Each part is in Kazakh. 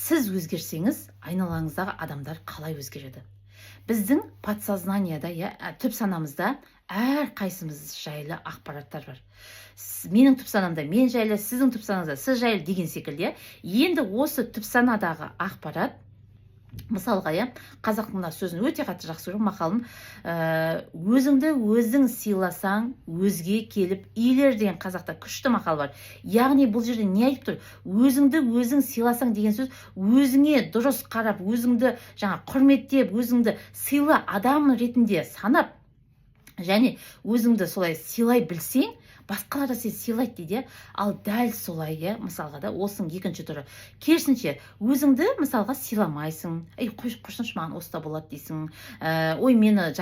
сіз өзгерсеңіз, айналаңыздағы адамдар қалай өзгереді? Біздің подсознанияда, түп санамызда әр қайсымыз жайлы ақпараттар бар. Менің түп санамда мен жайлы, сіздің түп санаңызда сіз жайлы деген секілді. Енді осы түп санадағы ақпарат, мысалға, қазақтың мына сөзін өте қатты жақсы көремін, мақалын, өзіңді өзің сыйласаң, өзге келіп иілер деген қазақта күшті мақал бар. Яғни бұл жерде не айтып тұр? Өзіңді өзің сыйласаң деген сөз, өзіңе дұрыс қарап, өзіңді құрметтеп, өзіңді сыйлы адам ретінде санап, және өзіңді солай сыйлай білсең, басқалар да сені сыйлайды дейді. Ал дәл солай, мысалға да, осының екінші түрі. Керісінше, өзіңді мысалға сыйламайсың. Қойсаңшы, маған осы да болады дейсің. Ой, мені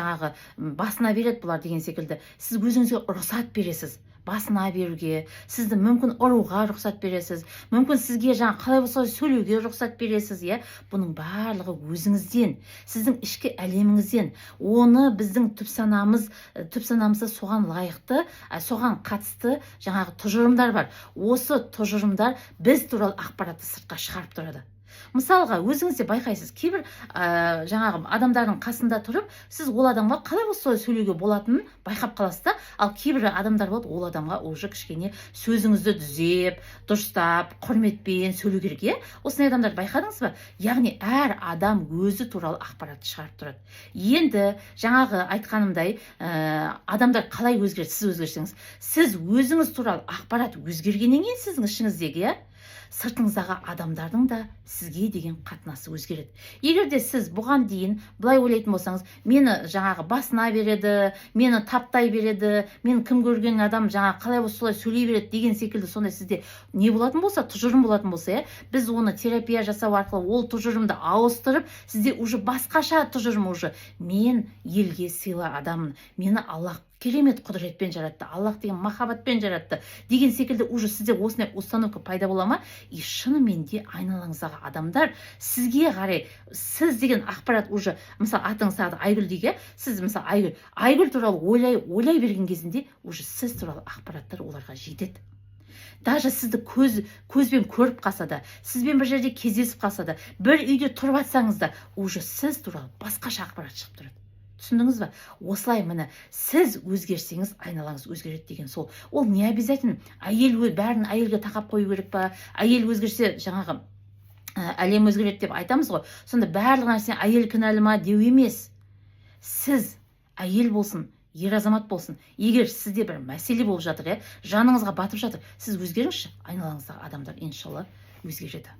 басына береді бұлар деген секілді. Сіз өзіңізге рұқсат бересіз басына беруге, сізді мүмкін ұруға рұқсат бересіз, мүмкін сізге қалай болса сөйлеуге рұқсат бересіз, бұның барлығы өзіңізден, сіздің ішкі әлеміңізден. Оны біздің түп санамызда соған лайықты, соған қатысты тұжырымдар бар. Осы тұжырымдар біз туралы ақпаратты сыртқа шығарып тұрады. Мысалға, өзіңіз де байқайсыз, кейбір адамдардың қасында тұрып, сіз ол адамға қалай болса сөйлеуге болатынын байқап қаласыз да, ал кейбір адамдар болады, ол адамға уже кішкене сөзіңізді түзеп, дұрыстап, құрметпен сөйлеу керек, осындай адамдарды байқадыңыз ба? Яғни әр адам өзі туралы ақпаратты шығарып тұрады. Енді айтқанымдай, адамдар қалай өзгереді, сіз өзгерсеңіз, сіз өзіңіз туралы ақпарат өзгергеннен кейін сіздің ішіңіздегі, сыртыңыздағы адамдардың да сізге деген қатынасы өзгереді. Егер де сіз бұған дейін былай ойлайтын болсаңыз, мені басына береді, мені таптай береді, мен кім көрген адам қалай болса солай сөйлей береді деген секілді, сондай сізде не болатын болса, тұжырым болатын болса, біз оны терапия жасау арқылы ол тұжырымды ауыстырып, сізде уже басқаша тұжырым, уже мен елге сыйлы адаммын, мені Аллах керемет құдіретпен жаратты, Аллах деген махаббатпен жаратты деген секілді уже сізде осындай установка пайда бола ма? И шынымен де айналаңыздағы адамдар сізге қарай, сіз деген ақпарат уже, мысалы, атыңыз Айгүл дейік, сіз мысалы Айгүл туралы ойлай берген кезінде уже сіз туралы ақпараттар оларға жетеді. Даже сізді көзбен көріп қалса да, сізбен бір жерде кездесіп қалса да, бір үйде тұрып атсаңыз да, уже сіз туралы басқаша ақпарат шығып тұрады. Түсіндіңіз ба? Осылай, міне, сіз өзгерсеңіз, айналаңыз өзгереді деген сол. Ол не обязательно? Бәрін әйелге тақап қою керек па? Әйел өзгерсе, әлем өзгереді деп айтамыз ғой. Сонда барлық нәрсе әйел кінәлі ма деу емес. Сіз әйел болсын, ер азамат болсын, егер сізде бір мәселе болып жатыр, жаныңызға батып жатыр, сіз өзгеріңізші, айналаңыздағы адамдар иншалла өзгереді.